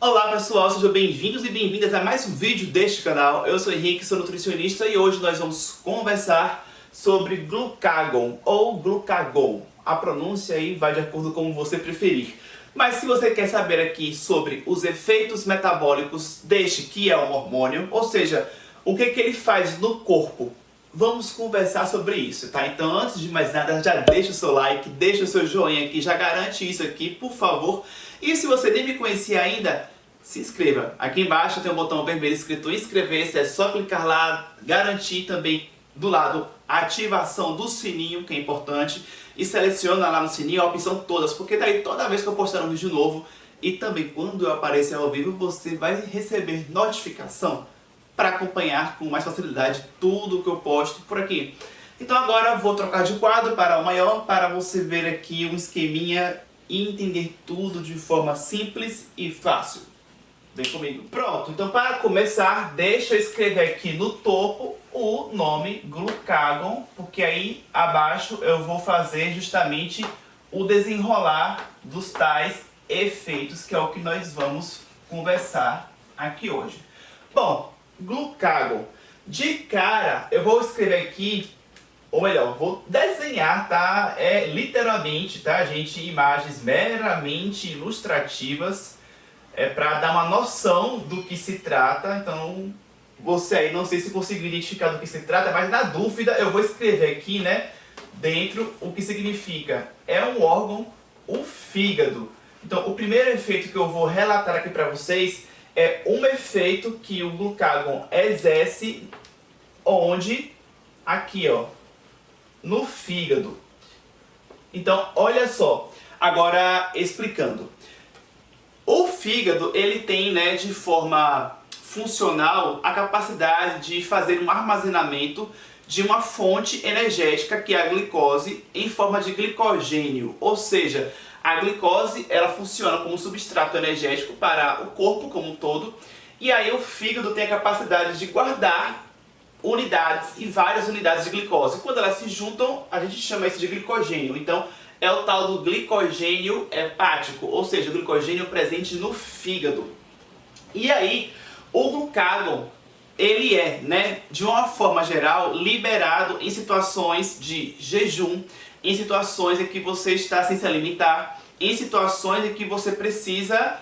Olá pessoal, sejam bem-vindos e bem-vindas a mais um vídeo deste canal. Eu sou Henrique, sou nutricionista e hoje nós vamos conversar sobre glucagon ou glucagon. A pronúncia aí vai de acordo com como você preferir. Mas se você quer saber aqui sobre os efeitos metabólicos deste que é um hormônio, ou seja, o que ele faz no corpo, vamos conversar sobre isso, tá? Então antes de mais nada, já deixa o seu like, deixa o seu joinha aqui, já garante isso aqui, por favor. E se você nem me conhecia ainda, se inscreva. Aqui embaixo tem um botão vermelho escrito inscrever-se, é só clicar lá, garantir também do lado a ativação do sininho, que é importante, e seleciona lá no sininho a opção todas, porque daí toda vez que eu postar um vídeo novo e também quando eu aparecer ao vivo, você vai receber notificação para acompanhar com mais facilidade tudo que eu posto por aqui. Então agora vou trocar de quadro para o maior, para você ver aqui um esqueminha e entender tudo de forma simples e fácil. Vem comigo. Pronto, então para começar, deixa eu escrever aqui no topo o nome glucagon, porque aí abaixo eu vou fazer justamente o desenrolar dos tais efeitos, que é o que nós vamos conversar aqui hoje. Bom, glucagon. De cara, eu vou escrever aqui, ou melhor, vou desenhar, tá? Literalmente, tá, gente? Imagens meramente ilustrativas, para dar uma noção do que se trata. Então, você aí, não sei se conseguiu identificar do que se trata, mas na dúvida eu vou escrever aqui, né, dentro o que significa. É um órgão, o fígado. Então, o primeiro efeito que eu vou relatar aqui para vocês é um efeito que o glucagon exerce onde? Aqui, ó, no fígado. Então, olha só, agora explicando. O fígado, ele tem, né, de forma funcional a capacidade de fazer um armazenamento de uma fonte energética, que é a glicose, em forma de glicogênio. Ou seja, a glicose, ela funciona como substrato energético para o corpo como um todo, e aí o fígado tem a capacidade de guardar unidades e várias unidades de glicose. Quando elas se juntam, a gente chama isso de glicogênio. Então, é o tal do glicogênio hepático, ou seja, o glicogênio presente no fígado. E aí, o glucagon, ele é, né, de uma forma geral, liberado em situações de jejum, em situações em que você está sem se alimentar, em situações em que você precisa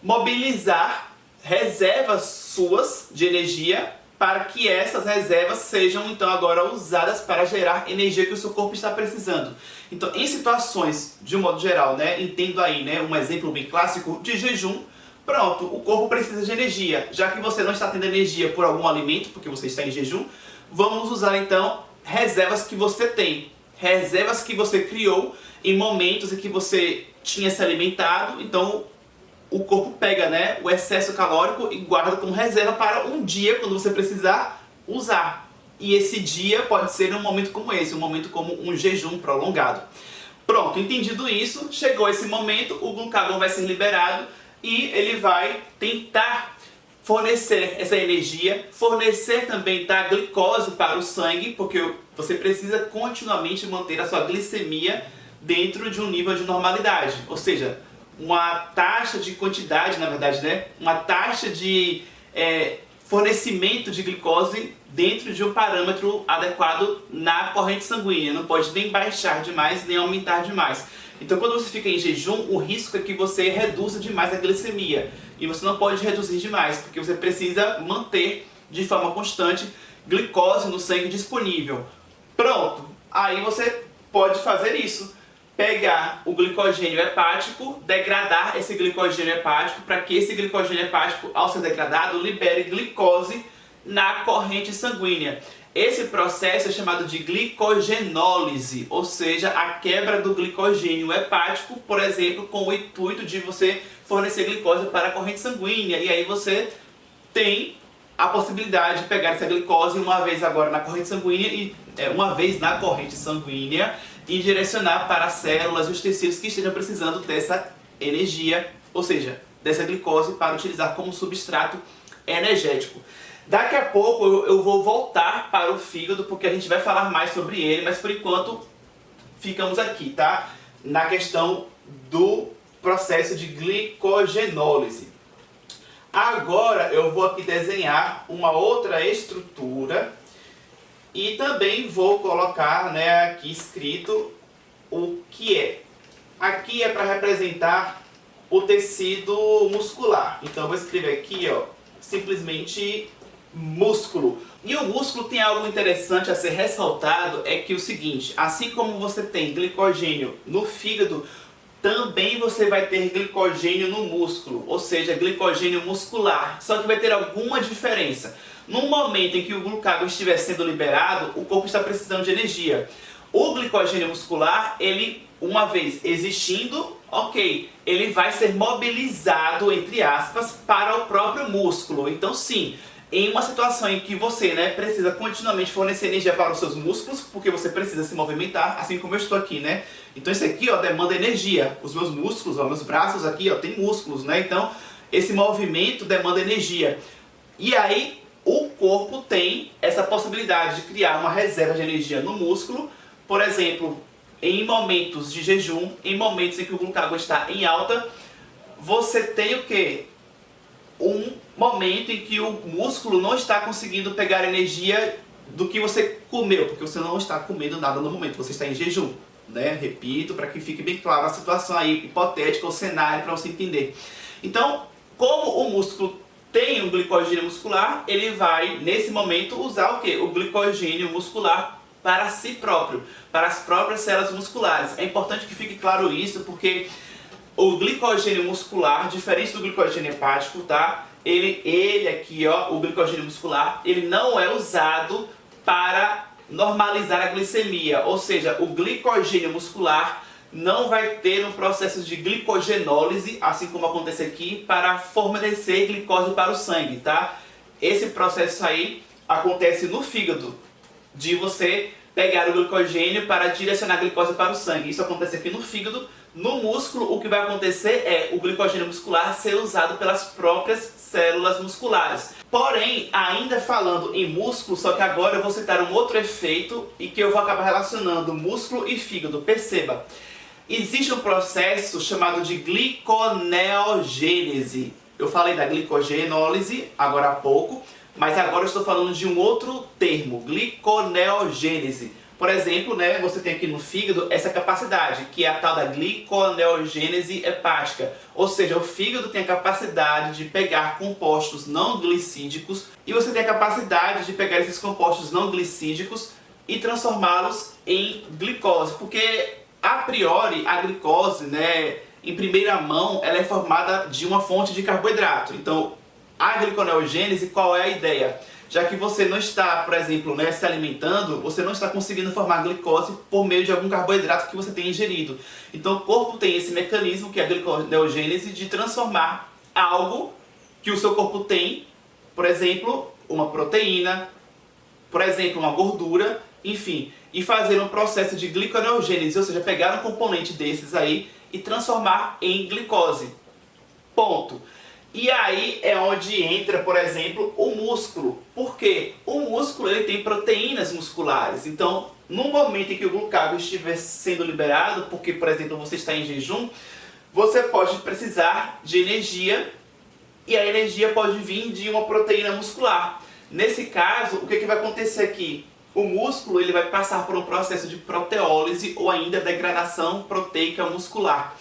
mobilizar reservas suas de energia para que essas reservas sejam então agora usadas para gerar energia que o seu corpo está precisando. Então, em situações, de um modo geral, né, entendo aí, né, um exemplo bem clássico de jejum, pronto, o corpo precisa de energia. Já que você não está tendo energia por algum alimento, porque você está em jejum, vamos usar então reservas que você tem. Reservas que você criou em momentos em que você tinha se alimentado, então o corpo pega, né, o excesso calórico e guarda como reserva para um dia quando você precisar usar. E esse dia pode ser um momento como esse, um momento como um jejum prolongado. Pronto, entendido isso, chegou esse momento, o glucagon vai ser liberado e ele vai tentar fornecer essa energia, fornecer também, tá, glicose para o sangue, porque você precisa continuamente manter a sua glicemia dentro de um nível de normalidade, ou seja, uma taxa de quantidade, na verdade, né, uma taxa de fornecimento de glicose dentro de um parâmetro adequado na corrente sanguínea. Não pode nem baixar demais, nem aumentar demais. Então, quando você fica em jejum, o risco é que você reduza demais a glicemia. E você não pode reduzir demais, porque você precisa manter de forma constante glicose no sangue disponível. Pronto, aí você pode fazer isso. Pegar o glicogênio hepático, degradar esse glicogênio hepático para que esse glicogênio hepático, ao ser degradado, libere glicose na corrente sanguínea. Esse processo é chamado de glicogenólise, ou seja, a quebra do glicogênio hepático, por exemplo, com o intuito de você fornecer glicose para a corrente sanguínea. E aí você tem a possibilidade de pegar essa glicose uma vez agora na corrente sanguínea e direcionar para as células e os tecidos que estejam precisando dessa energia, ou seja, dessa glicose para utilizar como substrato energético. Daqui a pouco eu vou voltar para o fígado, porque a gente vai falar mais sobre ele, mas por enquanto ficamos aqui, tá? Na questão do processo de glicogenólise. Agora eu vou aqui desenhar uma outra estrutura e também vou colocar, né, aqui escrito o que é. Aqui é para representar o tecido muscular. Então eu vou escrever aqui, ó, simplesmente músculo. E o músculo tem algo interessante a ser ressaltado, é que o seguinte, assim como você tem glicogênio no fígado, também você vai ter glicogênio no músculo, ou seja, glicogênio muscular. Só que vai ter alguma diferença. No momento em que o glucagônio estiver sendo liberado, o corpo está precisando de energia. O glicogênio muscular, ele, uma vez existindo, ok, ele vai ser mobilizado, entre aspas, para o próprio músculo. Então sim, em uma situação em que você, né, precisa continuamente fornecer energia para os seus músculos, porque você precisa se movimentar, assim como eu estou aqui, né? Então isso aqui, ó, demanda energia. Os meus músculos, ó, meus braços aqui, ó, tem músculos, né? Então esse movimento demanda energia. E aí o corpo tem essa possibilidade de criar uma reserva de energia no músculo, por exemplo, em momentos de jejum, em momentos em que o glucagônio está em alta, você tem o quê? Um momento em que o músculo não está conseguindo pegar energia do que você comeu, porque você não está comendo nada no momento, você está em jejum, né? Repito, para que fique bem claro a situação aí hipotética, o cenário, para você entender. Então, como o músculo tem um glicogênio muscular, ele vai, nesse momento, usar o quê? O glicogênio muscular para si próprio, para as próprias células musculares. É importante que fique claro isso, porque o glicogênio muscular, diferente do glicogênio hepático, tá? Ele aqui, ó, o glicogênio muscular, ele não é usado para normalizar a glicemia, ou seja, o glicogênio muscular não vai ter um processo de glicogenólise, assim como acontece aqui, para fornecer glicose para o sangue, tá? Esse processo aí acontece no fígado, de você pegar o glicogênio para direcionar a glicose para o sangue. Isso acontece aqui no fígado. No músculo, o que vai acontecer é o glicogênio muscular ser usado pelas próprias células musculares. Porém, ainda falando em músculo, só que agora eu vou citar um outro efeito e que eu vou acabar relacionando músculo e fígado. Perceba, existe um processo chamado de gliconeogênese. Eu falei da glicogenólise agora há pouco, mas agora eu estou falando de um outro termo, gliconeogênese. Por exemplo, né, você tem aqui no fígado essa capacidade, que é a tal da gliconeogênese hepática. Ou seja, o fígado tem a capacidade de pegar compostos não glicídicos e você tem a capacidade de pegar esses compostos não glicídicos e transformá-los em glicose. Porque, a priori, a glicose, né, em primeira mão, ela é formada de uma fonte de carboidrato. Então, a gliconeogênese, qual é a ideia? Já que você não está, por exemplo, né, se alimentando, você não está conseguindo formar glicose por meio de algum carboidrato que você tenha ingerido. Então o corpo tem esse mecanismo, que é a gliconeogênese, de transformar algo que o seu corpo tem, por exemplo, uma proteína, por exemplo, uma gordura, enfim, e fazer um processo de gliconeogênese, ou seja, pegar um componente desses aí e transformar em glicose. Ponto. E aí é onde entra, por exemplo, o músculo. Por quê? O músculo, ele tem proteínas musculares. Então, no momento em que o glucagônio estiver sendo liberado, porque, por exemplo, você está em jejum, você pode precisar de energia e a energia pode vir de uma proteína muscular. Nesse caso, o que vai acontecer aqui? O músculo, ele vai passar por um processo de proteólise ou ainda degradação proteica muscular.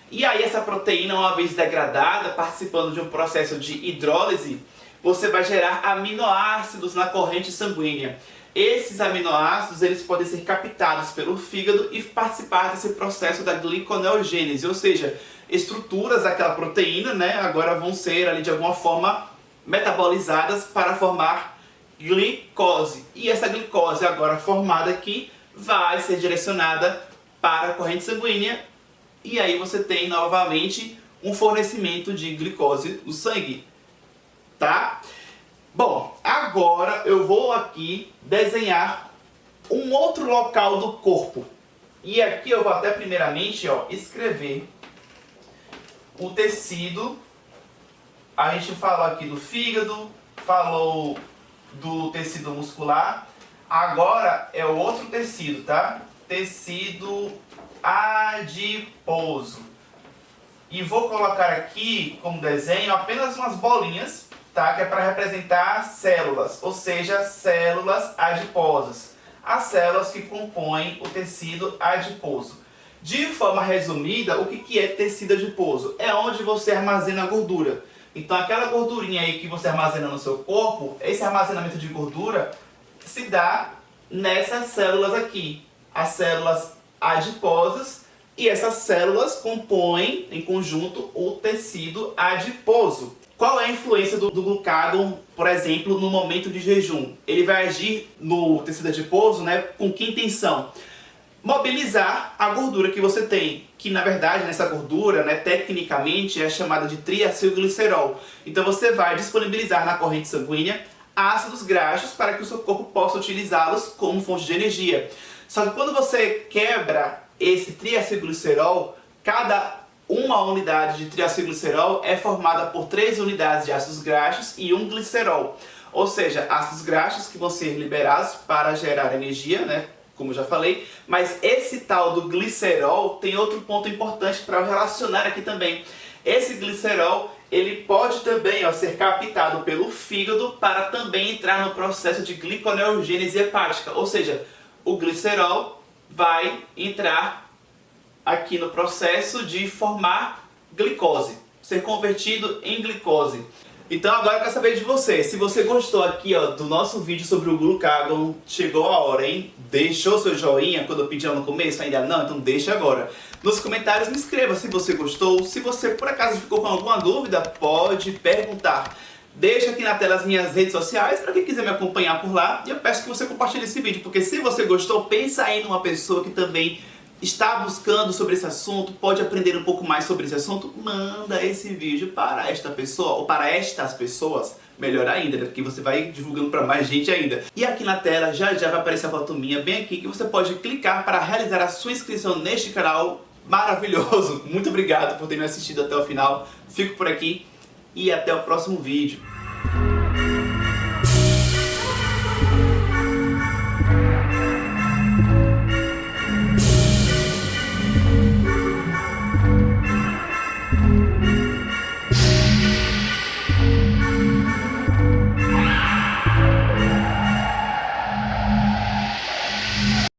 E aí essa proteína, uma vez degradada, participando de um processo de hidrólise, você vai gerar aminoácidos na corrente sanguínea. Esses aminoácidos, eles podem ser captados pelo fígado e participar desse processo da gliconeogênese, ou seja, estruturas daquela proteína, né, agora vão ser ali de alguma forma metabolizadas para formar glicose. E essa glicose agora formada aqui vai ser direcionada para a corrente sanguínea. E aí você tem novamente um fornecimento de glicose no sangue, tá? Bom, agora eu vou aqui desenhar um outro local do corpo. E aqui eu vou até primeiramente, ó, escrever o tecido. A gente falou aqui do fígado, falou do tecido muscular. Agora é o outro tecido, tá? Tecido adiposo. E vou colocar aqui como desenho apenas umas bolinhas, tá? Que é para representar células, ou seja, células adiposas. As células que compõem o tecido adiposo. De forma resumida, o que é tecido adiposo? É onde você armazena a gordura. Então aquela gordurinha aí que você armazena no seu corpo, esse armazenamento de gordura se dá nessas células aqui. As células adiposas, e essas células compõem em conjunto o tecido adiposo. Qual é a influência do glucágon, por exemplo, no momento de jejum? Ele vai agir no tecido adiposo, né, com que intenção? Mobilizar a gordura que você tem, que na verdade nessa gordura, né, tecnicamente é chamada de triacilglicerol. Então você vai disponibilizar na corrente sanguínea ácidos graxos para que o seu corpo possa utilizá-los como fonte de energia. Só que quando você quebra esse triacilglicerol, cada uma unidade de triacilglicerol é formada por 3 unidades de ácidos graxos e um glicerol. Ou seja, ácidos graxos que vão ser liberados para gerar energia, né? Como eu já falei, mas esse tal do glicerol tem outro ponto importante para eu relacionar aqui também. Esse glicerol, ele pode também ser captado pelo fígado para também entrar no processo de gliconeogênese hepática, ou seja, o glicerol vai entrar aqui no processo de formar glicose, ser convertido em glicose. Então agora eu quero saber de você, se você gostou aqui do nosso vídeo sobre o glucagon, chegou a hora, hein? Deixou seu joinha quando eu pedi no começo? Ainda não? Então deixa agora. Nos comentários me escreva se você gostou, se você por acaso ficou com alguma dúvida, pode perguntar. Deixa aqui na tela as minhas redes sociais para quem quiser me acompanhar por lá, e eu peço que você compartilhe esse vídeo, porque se você gostou, pensa aí numa pessoa que também está buscando sobre esse assunto, pode aprender um pouco mais sobre esse assunto, manda esse vídeo para esta pessoa, ou para estas pessoas, melhor ainda, né? Porque você vai divulgando para mais gente ainda. E aqui na tela já vai aparecer a foto minha bem aqui, que você pode clicar para realizar a sua inscrição neste canal maravilhoso. Muito obrigado por ter me assistido até o final, fico por aqui e até o próximo vídeo.